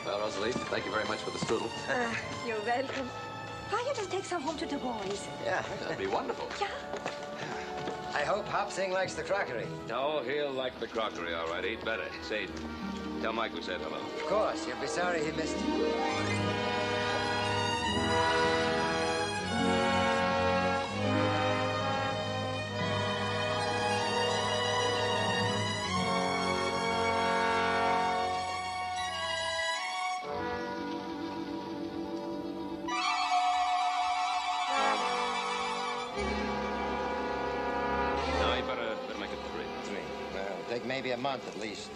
Well, Rosalie, thank you very much for the strudel. You're welcome. Why you just take some home to the boys? Yeah. That'd be wonderful. Yeah. I hope Hop Thing likes the crockery. No, he'll like the crockery, all right. He'd better. Saison, tell Mike we said hello. Of course. You'll be sorry he missed you. No, you better make it 3. Well, take maybe a month at least.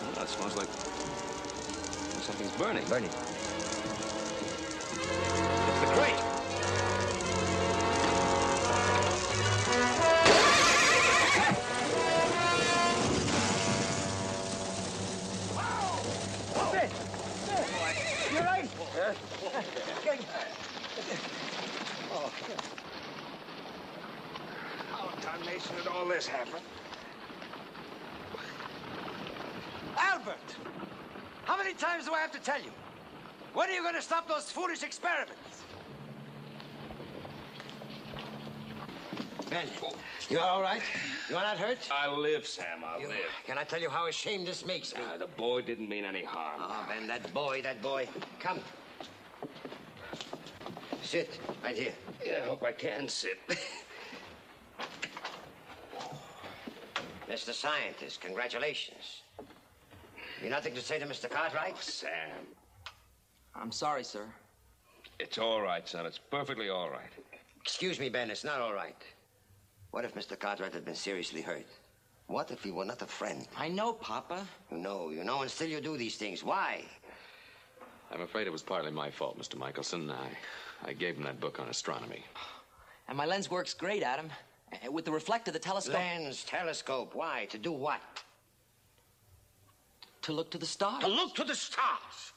Well, that smells like something's burning. Bernie. It's the crate. You're right. How tarnation did all this happen? Albert! How many times do I have to tell you? When are you going to stop those foolish experiments? Ben, you all right? You are not hurt? I'll live, Sam. I'll live. Can I tell you how ashamed this makes me? The boy didn't mean any harm. Oh, Ben, that boy. Come. Sit right here. Yeah, I hope I can sit. Mr. Scientist, congratulations. You nothing to say to Mr. Cartwright? Oh, Sam. I'm sorry, sir. It's all right, son. It's perfectly all right. Excuse me, Ben, it's not all right. What if Mr. Cartwright had been seriously hurt? What if he were not a friend? I know, Papa. You know, and still you do these things. Why? I'm afraid it was partly my fault, Mr. Michelson. I gave him that book on astronomy. And my lens works great, Adam. With the reflector, the telescope. Lens, telescope, why? To do what? To look to the stars. To look to the stars.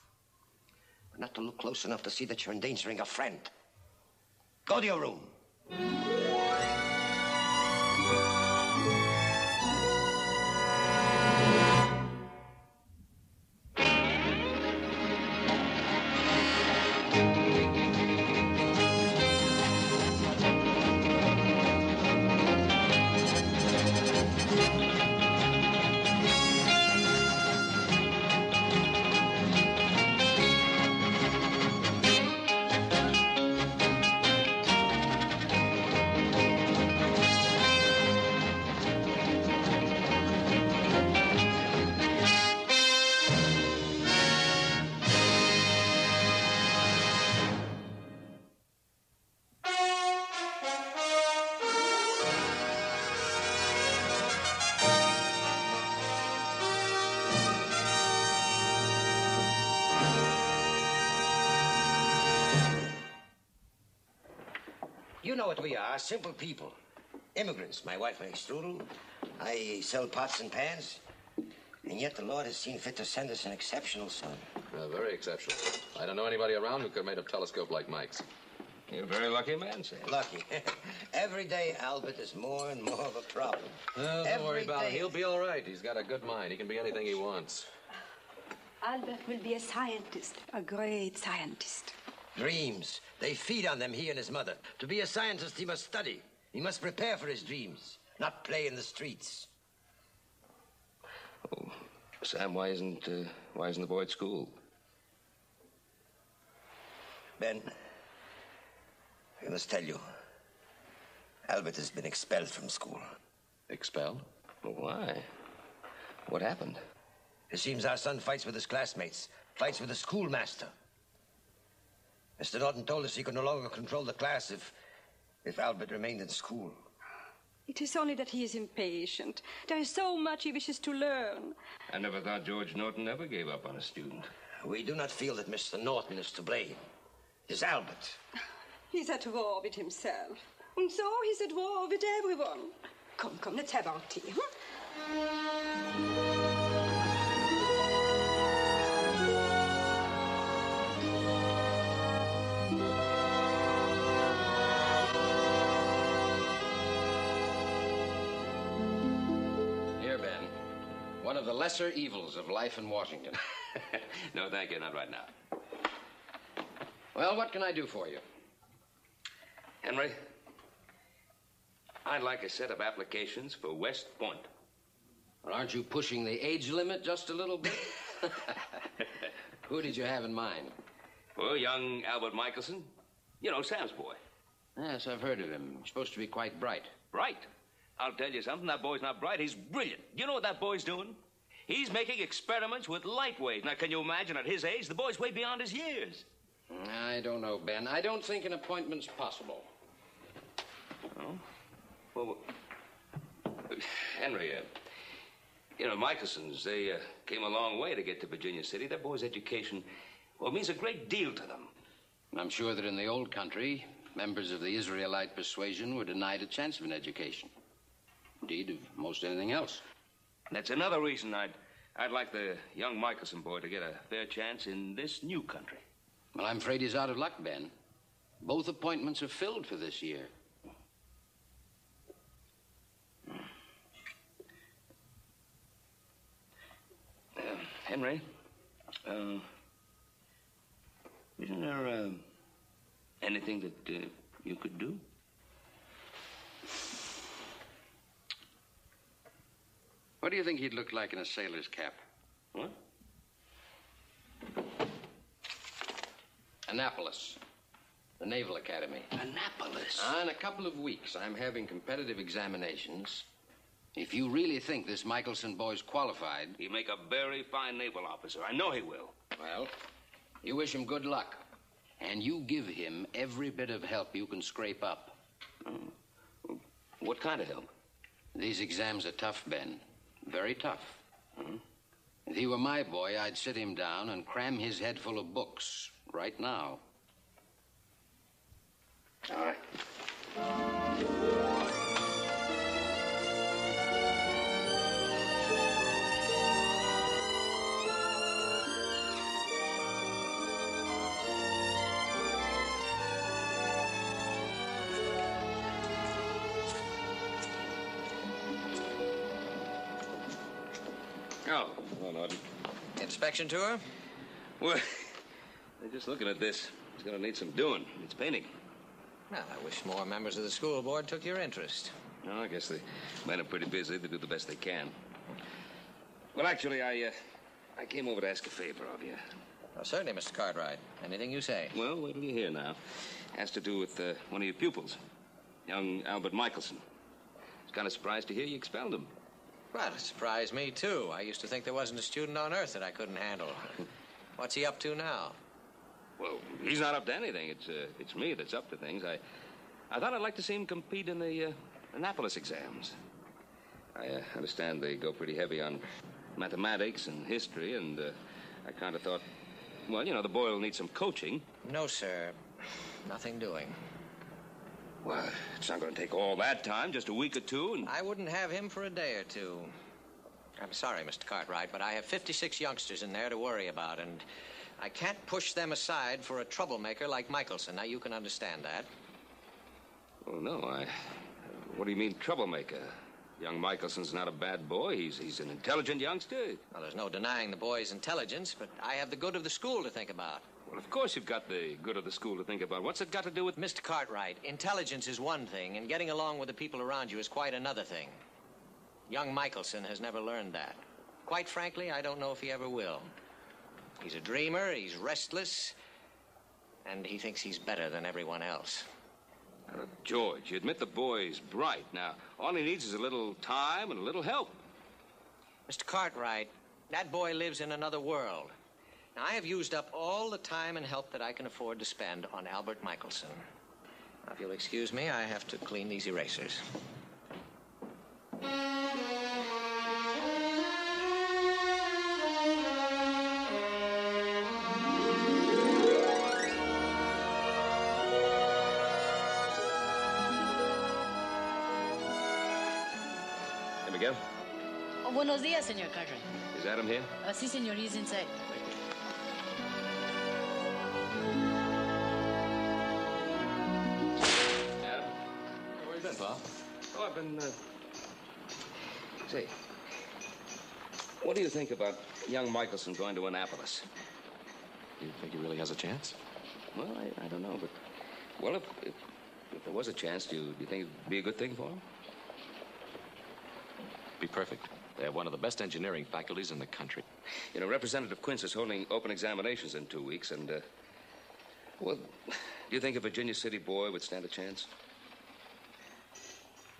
But not to look close enough to see that you're endangering a friend. Go to your room. You know what we are, simple people. Immigrants. My wife makes strudel. I sell pots and pans. And yet the Lord has seen fit to send us an exceptional son. Very exceptional. I don't know anybody around who could have made a telescope like Mike's. You're a very lucky man, Sam. Lucky. Every day, Albert is more and more of a problem. Don't worry about it. He'll be all right. He's got a good mind. He can be anything he wants. Albert will be a scientist, a great scientist. Dreams. They feed on them, he and his mother. To be a scientist, he must study. He must prepare for his dreams, not play in the streets. Oh, Sam, why isn't the boy at school? Ben, I must tell you, Albert has been expelled from school. Expelled? Well, why? What happened? It seems our son fights with his classmates, fights with the schoolmaster. Mr. Norton told us he could no longer control the class if Albert remained in school. It is only that he is impatient. There is so much he wishes to learn. I never thought George Norton ever gave up on a student. We do not feel that Mr. Norton is to blame. It is Albert. He's at war with himself. And so he's at war with everyone. Come, let's have our tea, One of the lesser evils of life in Washington. No, thank you, not right now. Well, what can I do for you? Henry, I'd like a set of applications for West Point. Well, aren't you pushing the age limit just a little bit? Who did you have in mind? Well, young Albert Michelson. You know, Sam's boy. Yes, I've heard of him. He's supposed to be quite bright. Bright? I'll tell you something. That boy's not bright. He's brilliant. You know what that boy's doing? He's making experiments with light waves. Now, can you imagine at his age? The boy's way beyond his years. I don't know, Ben. I don't think an appointment's possible. Oh? Well, Henry, you know, Michelsons, they came a long way to get to Virginia City. That boy's education, well, means a great deal to them. I'm sure that in the old country, members of the Israelite persuasion were denied a chance of an education. Indeed, of most anything else. That's another reason I'd like the young Michelson boy to get a fair chance in this new country. Well, I'm afraid he's out of luck, Ben. Both appointments are filled for this year. Henry, isn't there anything that you could do? What do you think he'd look like in a sailor's cap? What? Annapolis, the Naval Academy. Annapolis? In a couple of weeks, I'm having competitive examinations. If you really think this Michelson boy's qualified... He'll make a very fine naval officer. I know he will. Well, you wish him good luck. And you give him every bit of help you can scrape up. What kind of help? These exams are tough, Ben. Very tough. If he were my boy, I'd sit him down and cram his head full of books right now. All right. Oh, hello, Norton. Inspection tour? Well, just looking at this. It's going to need some doing. It's painting. Well, I wish more members of the school board took your interest. No, I guess the men are pretty busy. They do the best they can. Well, actually, I came over to ask a favor of you. Oh, certainly, Mr. Cartwright. Anything you say. Well, wait till you hear now. Has to do with one of your pupils, young Albert Michelson. I was kind of surprised to hear you expelled him. Well, it surprised me, too. I used to think there wasn't a student on Earth that I couldn't handle. What's he up to now? Well, he's not up to anything. It's me that's up to things. I thought I'd like to see him compete in the Annapolis exams. I understand they go pretty heavy on mathematics and history, and I kind of thought, well, you know, the boy will need some coaching. No, sir. Nothing doing. Well, it's not going to take all that time, just a week or two, and... I wouldn't have him for a day or two. I'm sorry, Mr. Cartwright, but I have 56 youngsters in there to worry about, and I can't push them aside for a troublemaker like Michelson. Now, you can understand that. Well, no, what do you mean, troublemaker? Young Michelson's not a bad boy. He's an intelligent youngster. Well, there's no denying the boy's intelligence, but I have the good of the school to think about. Well, of course you've got the good of the school to think about. What's it got to do with... Mr. Cartwright, intelligence is one thing, and getting along with the people around you is quite another thing. Young Michelson has never learned that. Quite frankly, I don't know if he ever will. He's a dreamer, he's restless, and he thinks he's better than everyone else. George, you admit the boy's bright. Now, all he needs is a little time and a little help. Mr. Cartwright, that boy lives in another world. Now, I have used up all the time and help that I can afford to spend on Albert Michelson. Now, if you'll excuse me, I have to clean these erasers. There we go. Oh, buenos días, Senor Cartwright. Is Adam here? Sí, senor, he's inside. Adam? Where you been, Paul? Oh, I've been, Say, What do you think about young Michelson going to Annapolis? You think he really has a chance? Well, I don't know, but... Well, if there was a chance, do you think it'd be a good thing for him? Be perfect. They have one of the best engineering faculties in the country. You know, Representative Quince is holding open examinations in 2 weeks, and, well, do you think a Virginia City boy would stand a chance?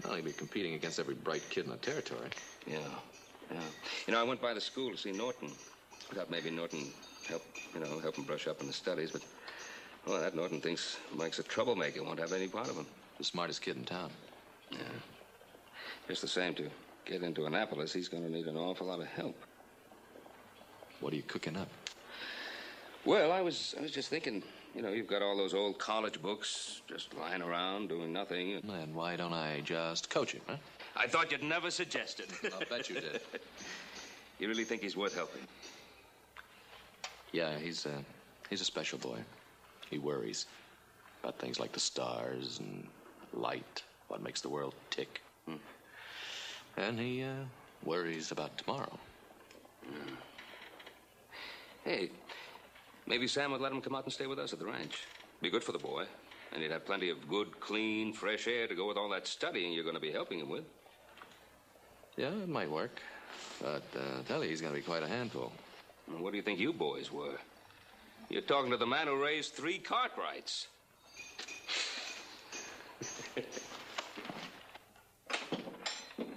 Well, he'd be competing against every bright kid in the territory. Yeah. You know, I went by the school to see Norton. I thought maybe Norton help him brush up in the studies, but, well, that Norton thinks Mike's a troublemaker, won't have any part of him. The smartest kid in town. Yeah. Just the same, to get into Annapolis, he's going to need an awful lot of help. What are you cooking up? Well, I was just thinking, you know, you've got all those old college books just lying around doing nothing. And why don't I just coach him, huh? I thought you'd never suggest it. I'll bet you did. You really think he's worth helping? Yeah, he's a special boy. He worries about things like the stars and light, what makes the world tick. And he worries about tomorrow. Hey, maybe Sam would let him come out and stay with us at the ranch. Be good for the boy. And he'd have plenty of good, clean, fresh air to go with all that studying you're going to be helping him with. Yeah, it might work. But I tell you, he's going to be quite a handful. Well, what do you think you boys were? You're talking to the man who raised 3 Cartwrights.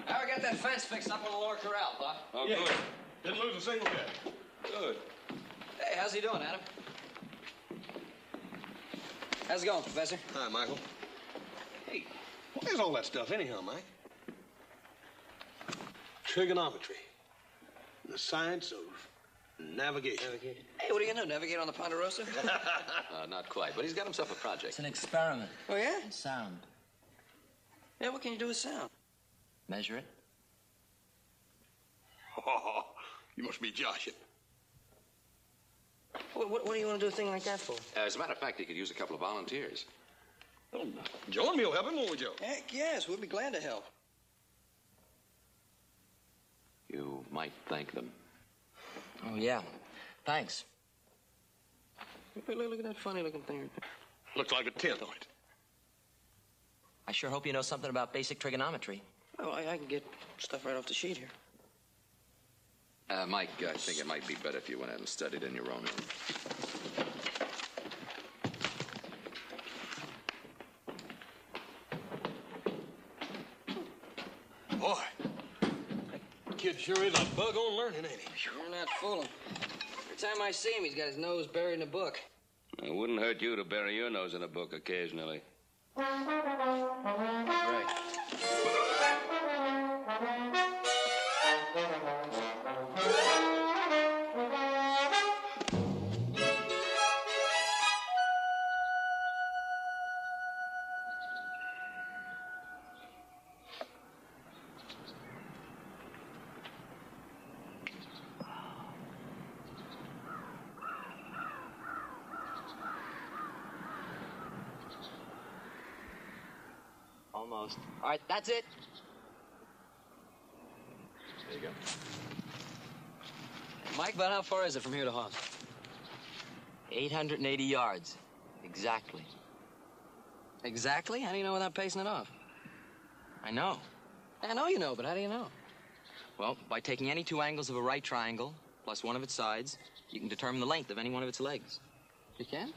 How we got that fence fixed up on the lower corral, Pop? Oh, Yeah. good. Didn't lose a single bit. Good. Hey, how's he doing, Adam? How's it going, Professor? Hi, Michael. Hey, what is all that stuff anyhow, Mike? Trigonometry. The science of navigation. Hey, what are you going to do, navigate on the Ponderosa? Not quite, but he's got himself a project. It's an experiment. Oh, yeah? Sound. Yeah, what can you do with sound? Measure it. Oh, you must be joshing. What do you want to do a thing like that for? As a matter of fact, he could use a couple of volunteers. Oh, Joe and me'll help him, won't we, Joe? Heck, yes, we'll be glad to help. You might thank them. Oh, yeah. Thanks. Look at that funny-looking thing. Looks like a 10th on it. I sure hope you know something about basic trigonometry. Oh, I can get stuff right off the sheet here. Mike, I think it might be better if you went out and studied in your own room. Boy, that kid sure is a bug on learning, ain't he? You're not fooling. Every time I see him, he's got his nose buried in a book. It wouldn't hurt you to bury your nose in a book occasionally. Right. Almost. All right, that's it. There you go. Mike, about how far is it from here to Hobbs? 880 yards. Exactly. Exactly? How do you know without pacing it off? I know. I know you know, but how do you know? Well, by taking any 2 angles of a right triangle, plus one of its sides, you can determine the length of any one of its legs. You can?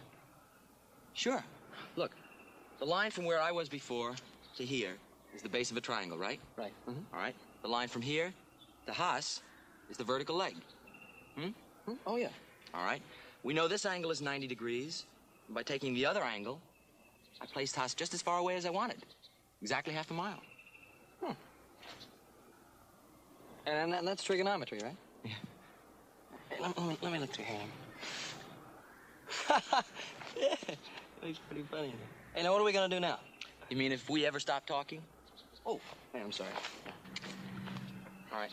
Sure. Look, the line from where I was before to here is the base of a triangle, right? Right. Mm-hmm. All right. The line from here to Haas is the vertical leg. Oh, yeah. All right. We know this angle is 90 degrees. And by taking the other angle, I placed Haas just as far away as I wanted. Exactly half a mile. And that's trigonometry, right? Yeah. Hey, let me look through here. Yeah, that's pretty funny. Hey, now what are we gonna do now? You mean if we ever stop talking? Oh, hey, I'm sorry. All right.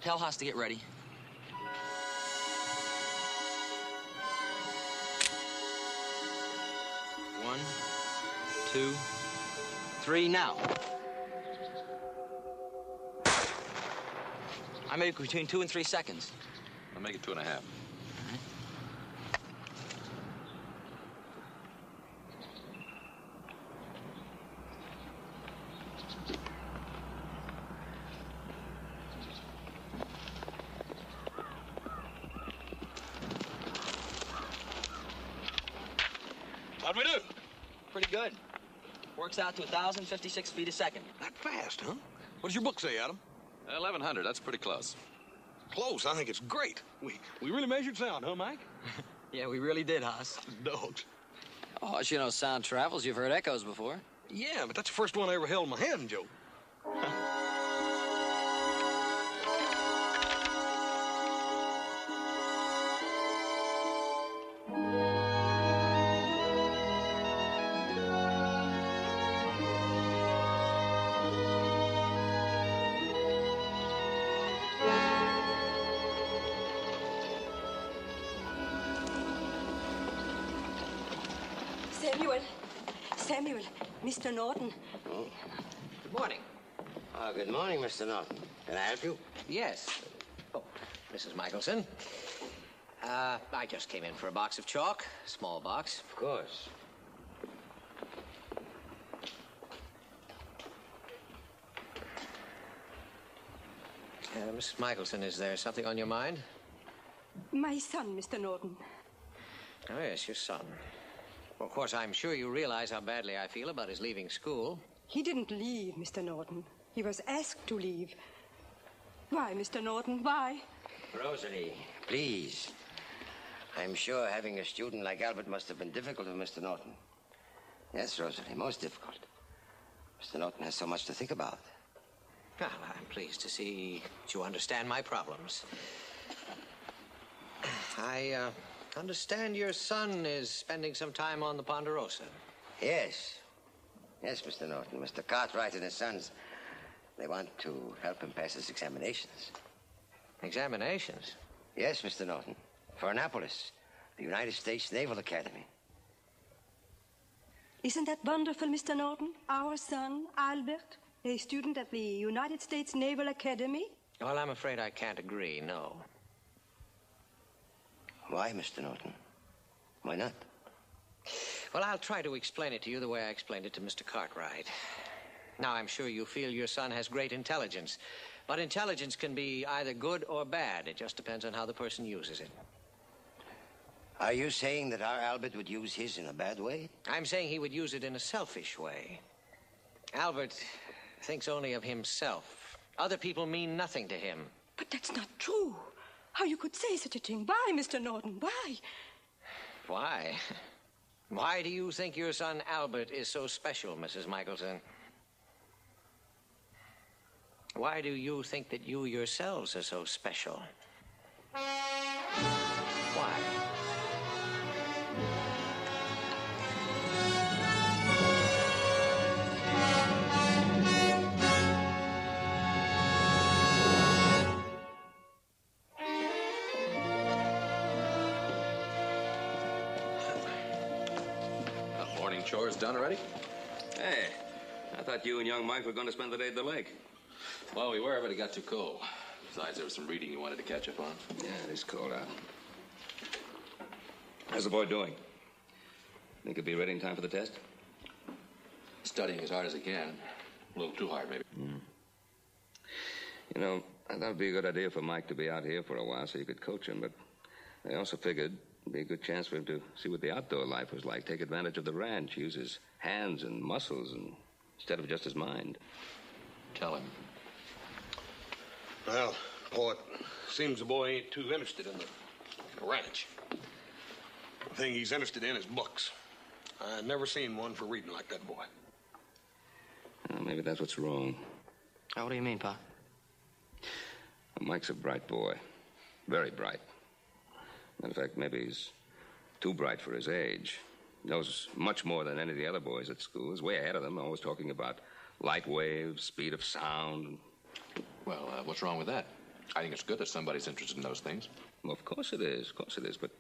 Tell Haas to get ready. One, 2, 3, now. I make between 2 and 3 seconds. I'll make it 2.5. How'd we do? Pretty good. Works out to 1,056 feet a second. That fast, huh? What does your book say, Adam? 1,100. That's pretty close. Close. I think it's great. We really measured sound, huh, Mike? Yeah, we really did, Haas. Dogs. Oh, you know, sound travels. You've heard echoes before. Yeah, but that's the first one I ever held in my hand, Joe. Samuel, Mr. Norton. Oh. Good morning. Good morning, Mr. Norton. Can I help you? Yes. Oh, Mrs. Michelson. I just came in for a box of chalk. Small box. Of course. Mrs. Michelson, is there something on your mind? My son, Mr. Norton. Oh, yes, your son. Well, of course, I'm sure you realize how badly I feel about his leaving school. He didn't leave, Mr. Norton. He was asked to leave. Why, Mr. Norton, why? Rosalie, please. I'm sure having a student like Albert must have been difficult for Mr. Norton. Yes, Rosalie, most difficult. Mr. Norton has so much to think about. Well, I'm pleased to see that you understand my problems. I understand your son is spending some time on the Ponderosa. Yes. Yes, Mr. Norton. Mr. Cartwright and his sons, they want to help him pass his examinations. Examinations? Yes, Mr. Norton. For Annapolis, the United States Naval Academy. Isn't that wonderful, Mr. Norton? Our son, Albert, a student at the United States Naval Academy? Well, I'm afraid I can't agree, no. Why, Mr. Norton? Why not? Well, I'll try to explain it to you the way I explained it to Mr. Cartwright. Now, I'm sure you feel your son has great intelligence, but intelligence can be either good or bad. It just depends on how the person uses it. Are you saying that our Albert would use his in a bad way? I'm saying he would use it in a selfish way. Albert thinks only of himself. Other people mean nothing to him. But that's not true. How you could say such a thing? Why, Mr. Norton? Why? Why? Why do you think your son Albert is so special, Mrs. Michelson? Why do you think that you yourselves are so special? Why? Chores done already? Hey, I thought you and young Mike were going to spend the day at the lake. Well, we were, but it got too cold. Besides, there was some reading you wanted to catch up on. Yeah, it is cold out. How's the boy doing? Think he'll be ready in time for the test? Studying as hard as he can. A little too hard, maybe. You know, I thought it'd be a good idea for Mike to be out here for a while so you could coach him, but I also figured it'd be a good chance for him to see what the outdoor life was like, take advantage of the ranch, use his hands and muscles instead of just his mind. Tell him. Well, Paul, it seems the boy ain't too interested in the ranch. The thing he's interested in is books. I never seen one for reading like that boy. Well, maybe that's what's wrong. Oh, what do you mean, Pa? Mike's a bright boy. Very bright. In fact, maybe he's too bright for his age. Knows much more than any of the other boys at school. He's way ahead of them, always talking about light waves, speed of sound. Well, what's wrong with that? I think it's good that somebody's interested in those things. Well, of course it is. Of course it is. But,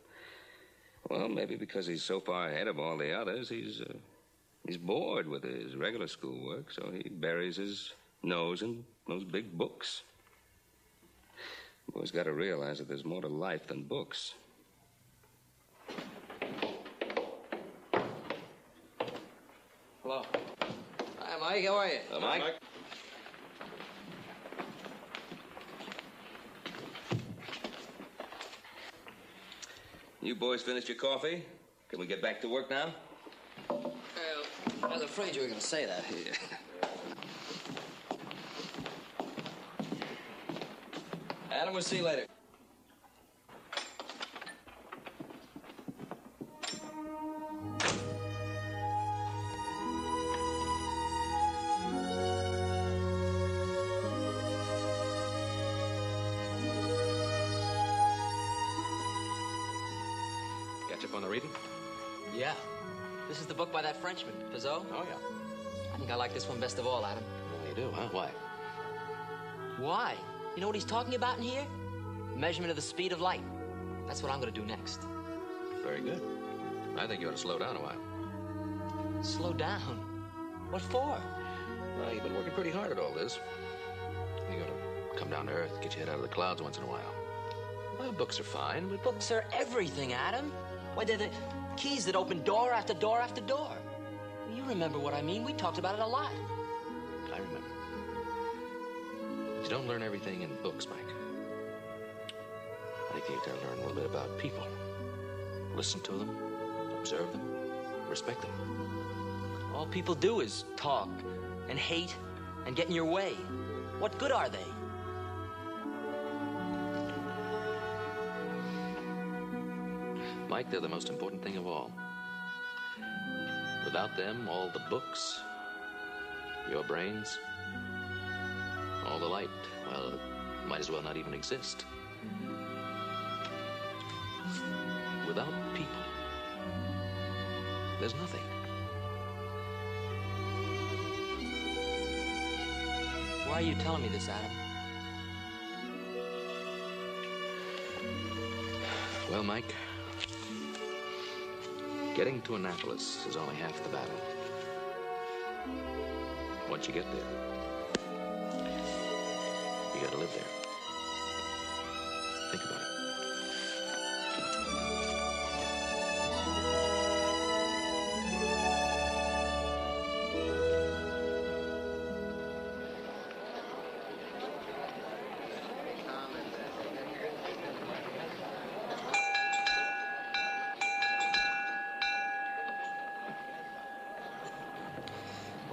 well, maybe because he's so far ahead of all the others, he's bored with his regular schoolwork, so he buries his nose in those big books. Boys got to realize that there's more to life than books. Hello. Hi, Mike. How are you? Mike. You boys finished your coffee? Can we get back to work now? Well, I was afraid you were going to say that. Yeah. Adam, we'll see you later. Catch up on the reading? Yeah. This is the book by that Frenchman, Saison. Oh, yeah. I think I like this one best of all, Adam. Well, you do, huh? Why? Why? You know what he's talking about in here? Measurement of the speed of light. That's what I'm going to do next. Very good. I think you ought to slow down a while. Slow down? What for? Well, you've been working pretty hard at all this. You ought to come down to earth, get your head out of the clouds once in a while. Well, books are fine, but... Books are everything, Adam. Why, they're the keys that open door after door after door. You remember what I mean. We talked about it a lot. I remember. You don't learn everything in books, Mike. I think you have to learn a little bit about people. Listen to them, observe them, respect them. All people do is talk and hate and get in your way. What good are they? Mike, they're the most important thing of all. Without them, all the books, your brains, all the light, well, it might as well not even exist. Without people, there's nothing. Why are you telling me this, Adam? Well, Mike, getting to Annapolis is only half the battle. Once you get there, you gotta live there. Think about it.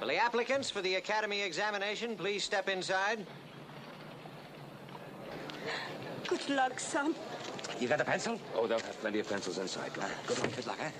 Will the applicants for the Academy examination please step inside? Good luck, son. You got a pencil? Oh, they'll have plenty of pencils inside. Go on. Good luck. Good luck, eh?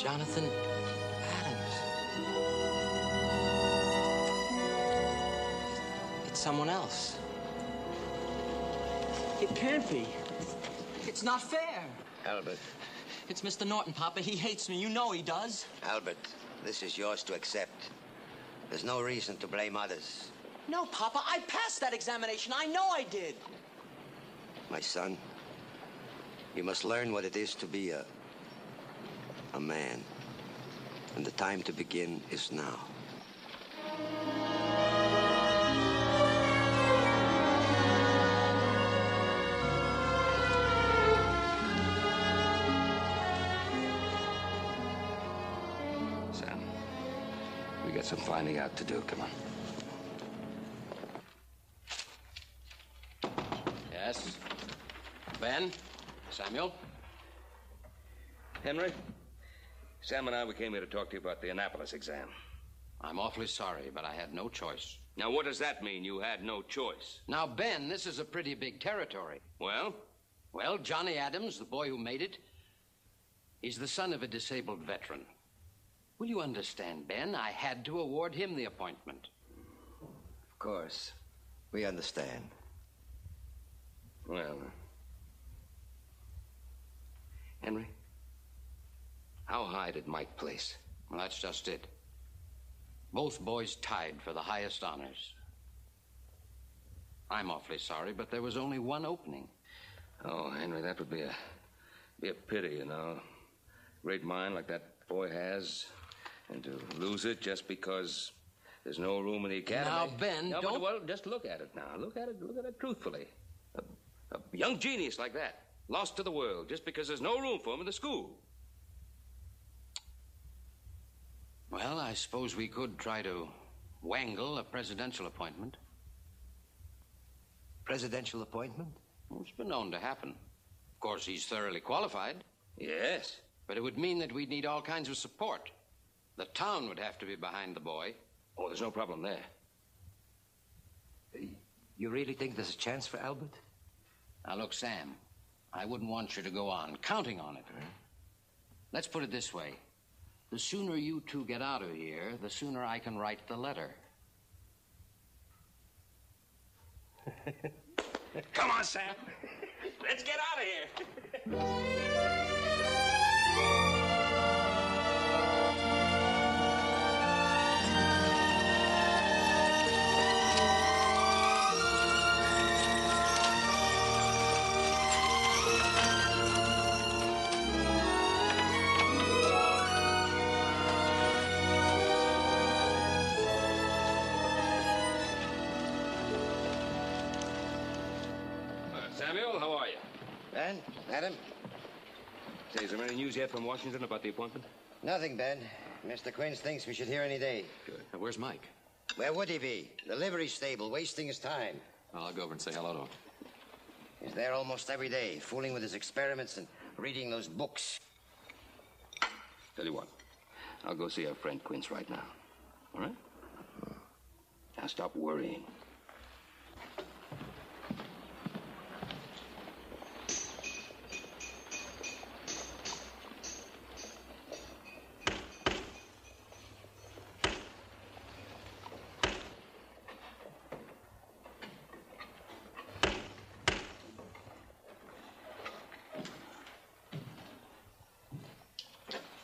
Jonathan Adams. It's someone else. It can't be. It's not fair. Albert. It's Mr. Norton, Papa. He hates me. You know he does. Albert, this is yours to accept. There's no reason to blame others. No, Papa. I passed that examination. I know I did. My son, you must learn what it is to be a man. And the time to begin is now. Sam, we got some finding out to do. Come on. Yes? Ben? Samuel? Henry? Sam and I, we came here to talk to you about the Annapolis exam. I'm awfully sorry, but I had no choice. Now, what does that mean? You had no choice. Now, Ben, this is a pretty big territory. Well? Well, Johnny Adams, the boy who made it, he's the son of a disabled veteran. Will you understand, Ben? I had to award him the appointment. Of course. We understand. Well, Henry, how high did Mike place? Well, that's just it. Both boys tied for the highest honors. I'm awfully sorry, but there was only one opening. Oh, Henry, that would be a pity, you know. Great mind like that boy has, and to lose it just because there's no room in the academy. Now, Ben, no, don't... But, well, just look at it now. Look at it truthfully. A young genius like that, lost to the world just because there's no room for him in the school. Well, I suppose we could try to wangle a presidential appointment. Presidential appointment? Well, it's been known to happen. Of course, he's thoroughly qualified. Yes. But it would mean that we'd need all kinds of support. The town would have to be behind the boy. Oh, there's no problem there. You really think there's a chance for Albert? Now, look, Sam, I wouldn't want you to go on counting on it. Let's put it this way. The sooner you two get out of here, the sooner I can write the letter. Come on, Sam. Let's get out of here. Samuel, how are you? Ben, Adam? Say, is there any news yet from Washington about the appointment? Nothing, Ben. Mr. Quince thinks we should hear any day. Good. Now, where's Mike? Where would he be? The livery stable, wasting his time. Well, I'll go over and say hello to him. He's there almost every day, fooling with his experiments and reading those books. Tell you what, I'll go see our friend Quince right now. All right? Now stop worrying.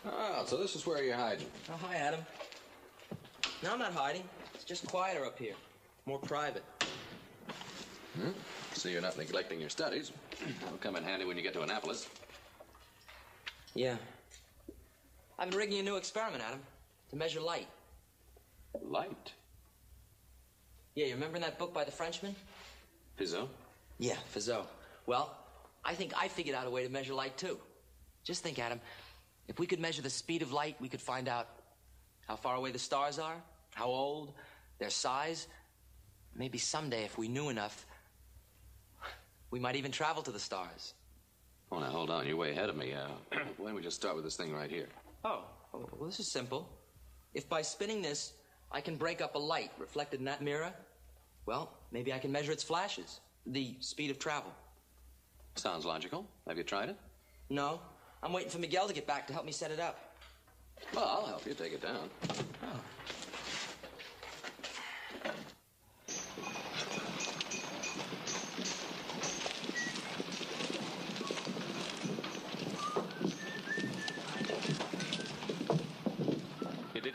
Oh, so this is where you're hiding. Oh, hi, Adam. No, I'm not hiding. It's just quieter up here. More private. So you're not neglecting your studies. That'll come in handy when you get to Annapolis. Yeah. I've been rigging a new experiment, Adam, to measure light. Light? Yeah, you remember that book by the Frenchman? Saison? Yeah, Saison. Well, I think I figured out a way to measure light, too. Just think, Adam, if we could measure the speed of light, we could find out how far away the stars are, how old, their size. Maybe someday, if we knew enough, we might even travel to the stars. Oh, now, hold on. You're way ahead of me. Why don't we just start with this thing right here? Oh, well, this is simple. If by spinning this, I can break up a light reflected in that mirror, well, maybe I can measure its flashes, the speed of travel. Sounds logical. Have you tried it? No. I'm waiting for Miguel to get back to help me set it up. Well, I'll help you take it down. Oh.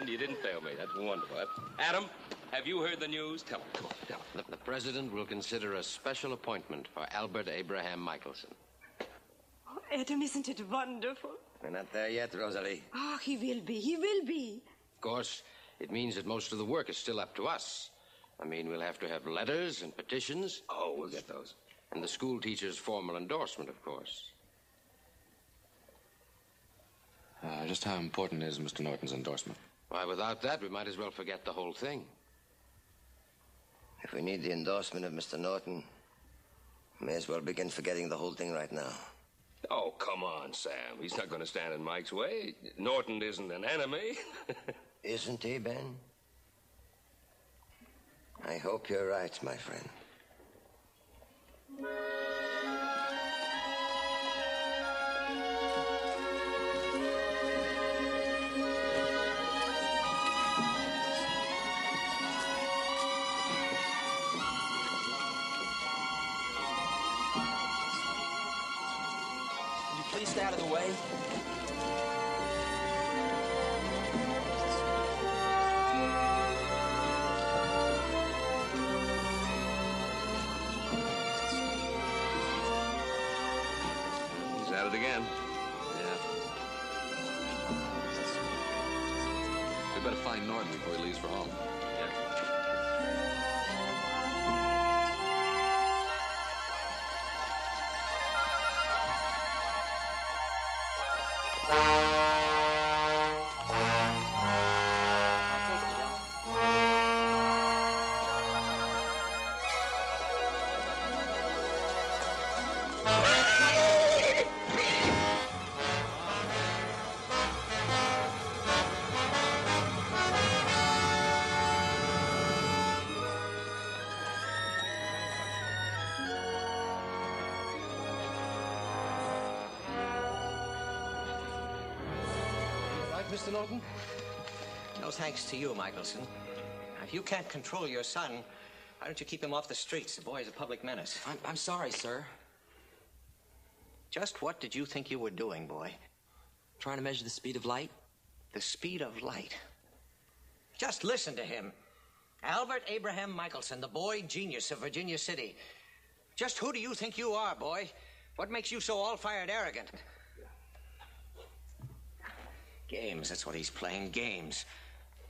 You didn't fail me. That's wonderful. Adam, have you heard the news? Tell him. Come on, tell him. The president will consider a special appointment for Albert Abraham Michelson. Oh, Adam, isn't it wonderful? We're not there yet, Rosalie. Oh, he will be. He will be. Of course, it means that most of the work is still up to us. I mean, we'll have to have letters and petitions. Oh, we'll get those. And the school teacher's formal endorsement, of course. Just how important is Mr. Norton's endorsement? Why, without that, we might as well forget the whole thing. If we need the endorsement of Mr. Norton, we may as well begin forgetting the whole thing right now. Oh, come on, Sam. He's not going to stand in Mike's way. Norton isn't an enemy. Isn't he, Ben? I hope you're right, my friend. Would you please stay out of the way? At it again. Yeah. We better find Norton before he leaves for home. Mr. Norton? No thanks to you, Michelson. If you can't control your son, why don't you keep him off the streets? The boy is a public menace. I'm sorry, sir. Just what did you think you were doing, boy? Trying to measure the speed of light? The speed of light? Just listen to him. Albert Abraham Michelson, the boy genius of Virginia City. Just who do you think you are, boy? What makes you so all-fired arrogant? Games, that's what he's playing, games.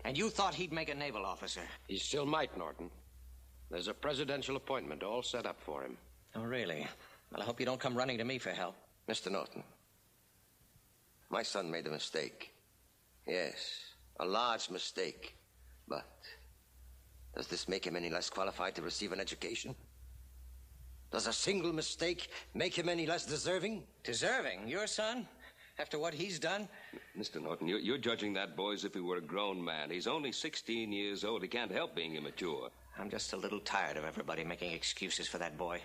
And you thought he'd make a naval officer. He still might, Norton. There's a presidential appointment all set up for him. Oh, really? Well, I hope you don't come running to me for help. Mr. Norton, my son made a mistake. Yes, a large mistake. But does this make him any less qualified to receive an education? Does a single mistake make him any less deserving? Deserving? Your son? After what he's done? Mr. Norton, you're judging that boy as if he were a grown man. He's only 16 years old. He can't help being immature. I'm just a little tired of everybody making excuses for that boy.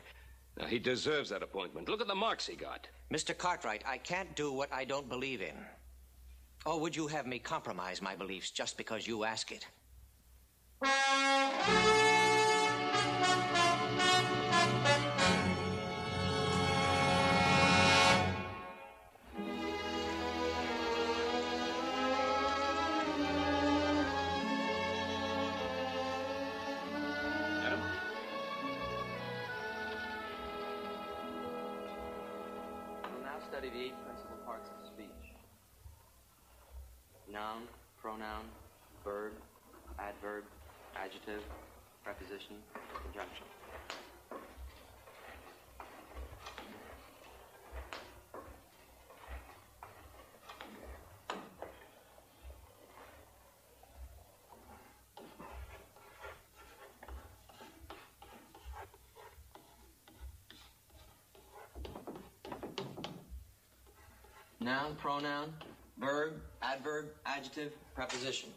Now, he deserves that appointment. Look at the marks he got. Mr. Cartwright, I can't do what I don't believe in. Or would you have me compromise my beliefs just because you ask it? Study the 8 principal parts of speech. Noun, pronoun, verb, adverb, adjective, preposition, conjunction. Noun, pronoun, verb, adverb, adjective, preposition.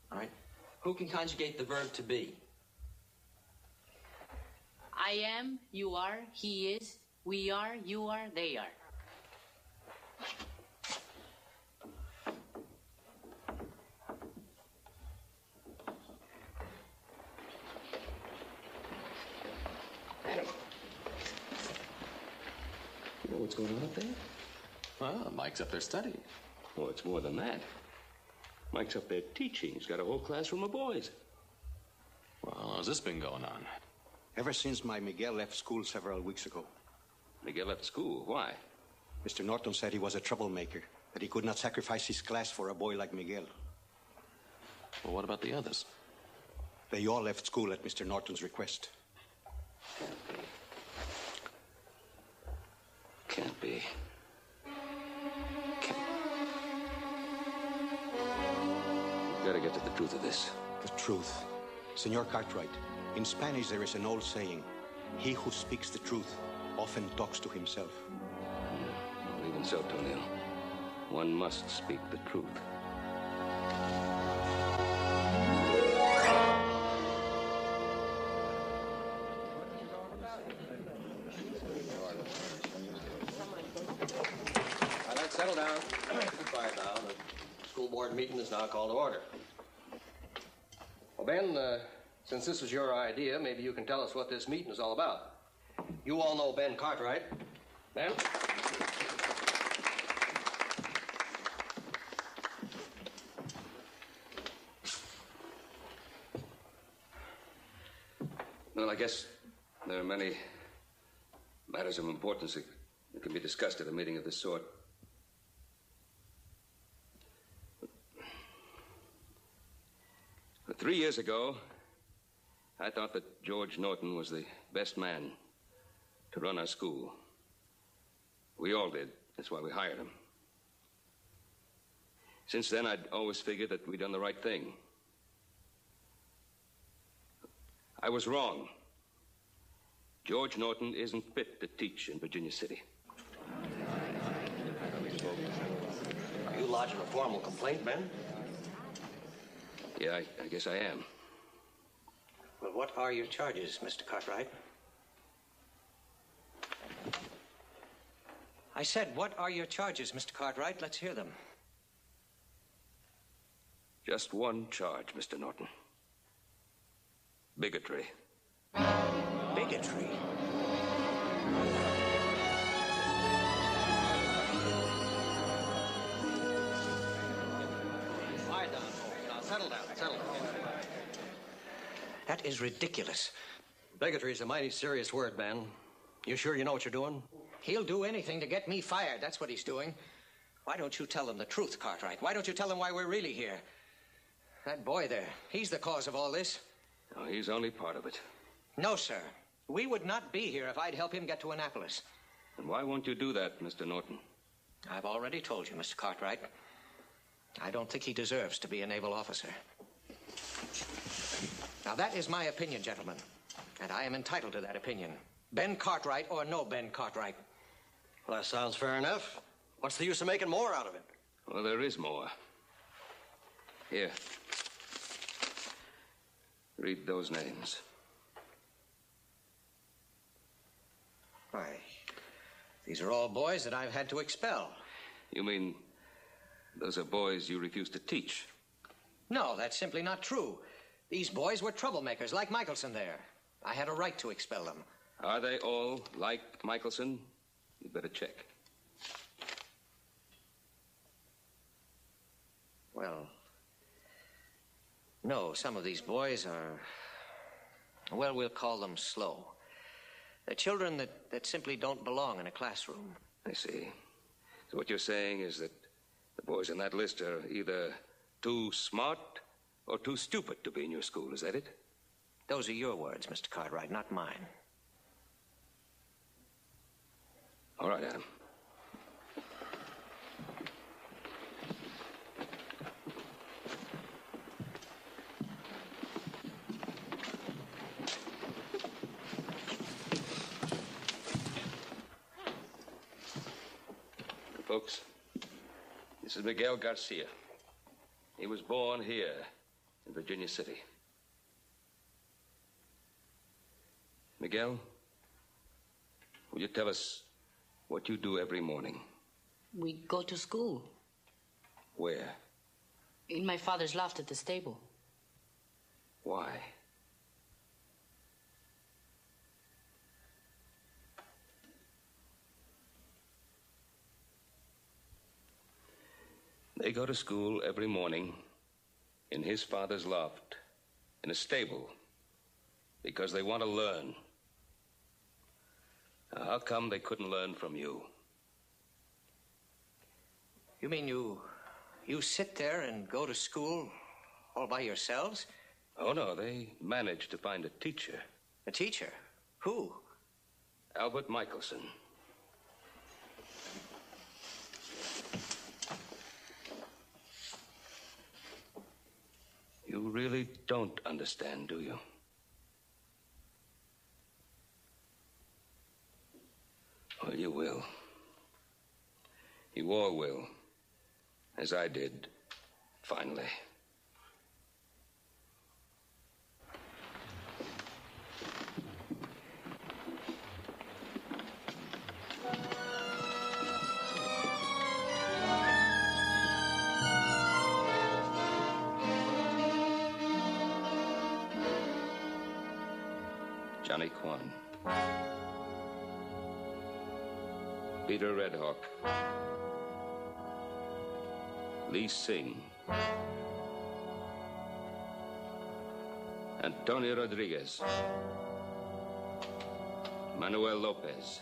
All right. Who can conjugate the verb to be? I am, you are, he is, we are, you are, they are. Adam. You know what's going on up there? Well, Mike's up there studying. Oh, it's more than that. Mike's up there teaching. He's got a whole classroom of boys. Well, how's this been going on? Ever since my Miguel left school several weeks ago. Miguel left school. Why? Mr. Norton said he was a troublemaker, that he could not sacrifice his class for a boy like Miguel. Well, what about the others? They all left school at Mr. Norton's request. Can't be. We've got to get to the truth of this. The truth. Senor Cartwright, in Spanish there is an old saying, he who speaks the truth often talks to himself. Well, even so, Tonil, one must speak the truth. School Board meeting is now called to order. Well, Ben, since this was your idea, maybe you can tell us what this meeting is all about. You all know Ben Cartwright. Ben? Well, I guess there are many matters of importance that can be discussed at a meeting of this sort. 3 years ago, I thought that George Norton was the best man to run our school. We all did. That's why we hired him. Since then, I'd always figured that we'd done the right thing. I was wrong. George Norton isn't fit to teach in Virginia City. Are you lodging a formal complaint, Ben? Yeah, I guess I am. Well, what are your charges, Mr. Cartwright? I said, what are your charges, Mr. Cartwright? Let's hear them. Just one charge, Mr. Norton. Bigotry. Bigotry? Quiet down, folks. Now, settle down. That is ridiculous. Bigotry is a mighty serious word, Ben. You sure you know what you're doing? He'll do anything to get me fired. That's what he's doing. Why don't you tell them the truth, Cartwright? Why don't you tell them why we're really here? That boy there, he's the cause of all this. No, he's only part of it. No, sir. We would not be here if I'd help him get to Annapolis. And why won't you do that, Mr. Norton? I've already told you, Mr. Cartwright. I don't think he deserves to be a naval officer. Now, that is my opinion, gentlemen. And I am entitled to that opinion. Ben Cartwright or no Ben Cartwright. Well, that sounds fair enough. What's the use of making more out of it? Well, there is more. Here. Read those names. Why, these are all boys that I've had to expel. You mean those are boys you refused to teach? No, that's simply not true. These boys were troublemakers, like Michelson there. I had a right to expel them. Are they all like Michelson? You'd better check. Well, no, some of these boys are, well, we'll call them slow. They're children that simply don't belong in a classroom. I see. So what you're saying is that the boys on that list are either too smart or too stupid to be in your school, is that it? Those are your words, Mr. Cartwright, not mine. All right, Adam. Folks, this is Miguel Garcia. He was born here in Virginia City. Miguel, will you tell us what you do every morning? We go to school. Where? In my father's loft at the stable. Why? They go to school every morning in his father's loft, in a stable, because they want to learn. Now, how come they couldn't learn from you? You mean you sit there and go to school all by yourselves? Oh, no, they managed to find a teacher. A teacher? Who? Albert Michelson. You really don't understand, do you? Well, you will. You all will. As I did, finally. Johnny Kwan. Peter Redhawk. Lee Singh. Antonio Rodriguez. Manuel Lopez.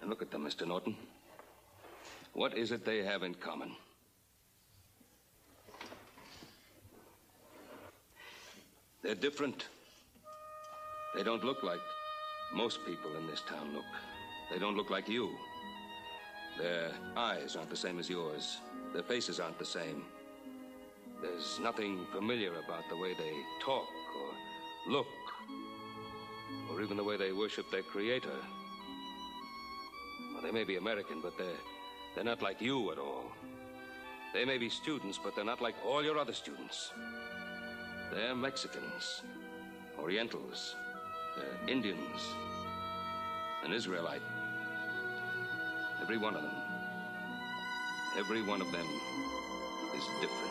Look at them, Mr. Norton. What is it they have in common? They're different. They don't look like most people in this town look. They don't look like you. Their eyes aren't the same as yours. Their faces aren't the same. There's nothing familiar about the way they talk or look, or even the way they worship their creator. Well, they may be American, but they're not like you at all. They may be students, but they're not like all your other students. They're Mexicans, Orientals, they're Indians, an Israelite. Every one of them is different.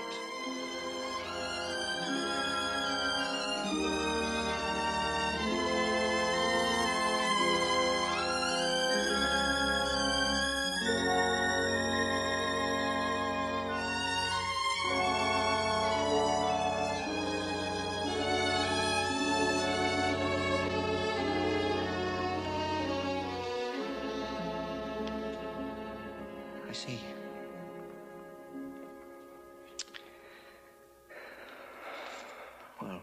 I see. Well.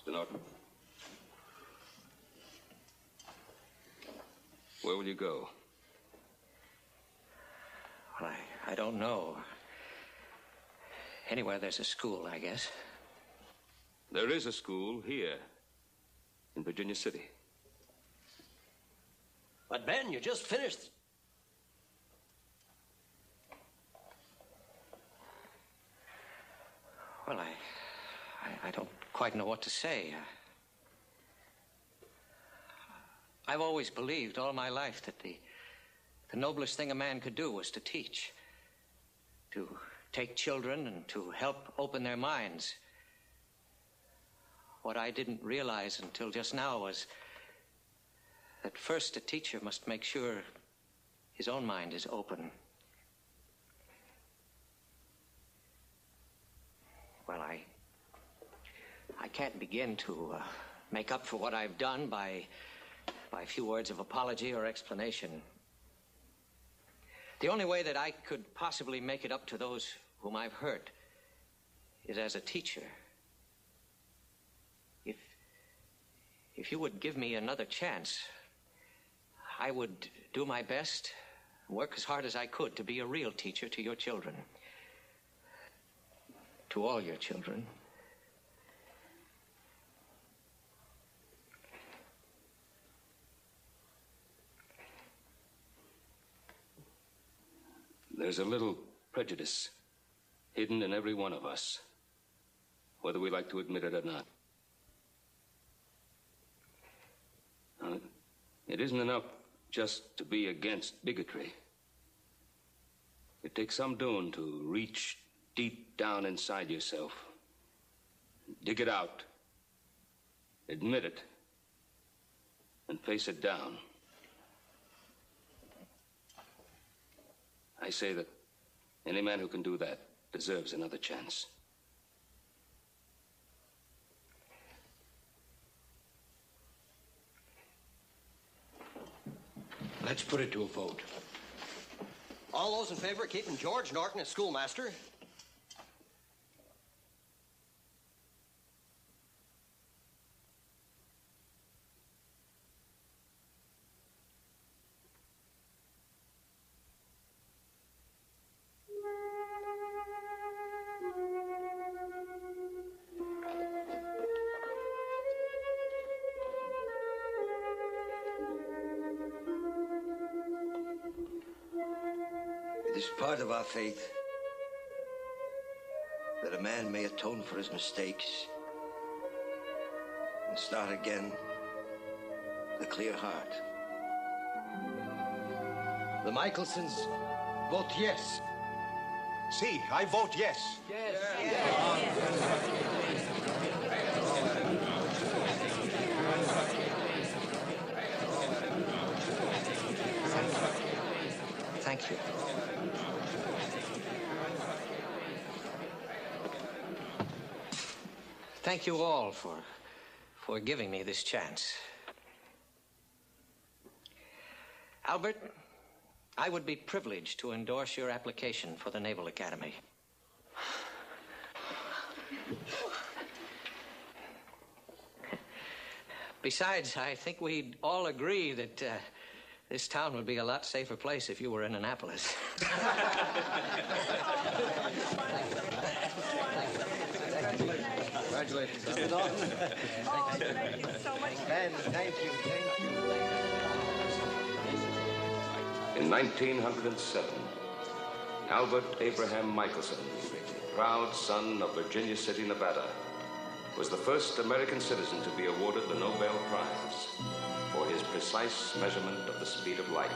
Mr. Norton. Where will you go? Well, I don't know. Anywhere there's a school, I guess. There is a school here in Virginia City. But, Ben, you just finished. Well, I don't quite know what to say. I've always believed all my life that the noblest thing a man could do was to teach. To take children and to help open their minds. What I didn't realize until just now was that first a teacher must make sure his own mind is open. Well, I can't begin to make up for what I've done by a few words of apology or explanation. The only way that I could possibly make it up to those whom I've hurt is as a teacher. If you would give me another chance, I would do my best, work as hard as I could to be a real teacher to your children. To all your children. There's a little prejudice hidden in every one of us, whether we like to admit it or not. It isn't enough just to be against bigotry. It takes some doing to reach deep down inside yourself, dig it out, admit it, and face it down. I say that any man who can do that deserves another chance. Let's put it to a vote. All those in favor of keeping George Norton as schoolmaster, is part of our faith that a man may atone for his mistakes and start again with a clear heart. The Michelsons vote yes. See, I vote yes. Thank you. Thank you all for giving me this chance. Albert, I would be privileged to endorse your application for the Naval Academy. Besides, I think we'd all agree that this town would be a lot safer place if you were in Annapolis. Congratulations. Oh, thank you so much. Ben, thank you. In 1907, Albert Abraham Michelson, proud son of Virginia City, Nevada, was the first American citizen to be awarded the Nobel Prize for his precise measurement of the speed of light.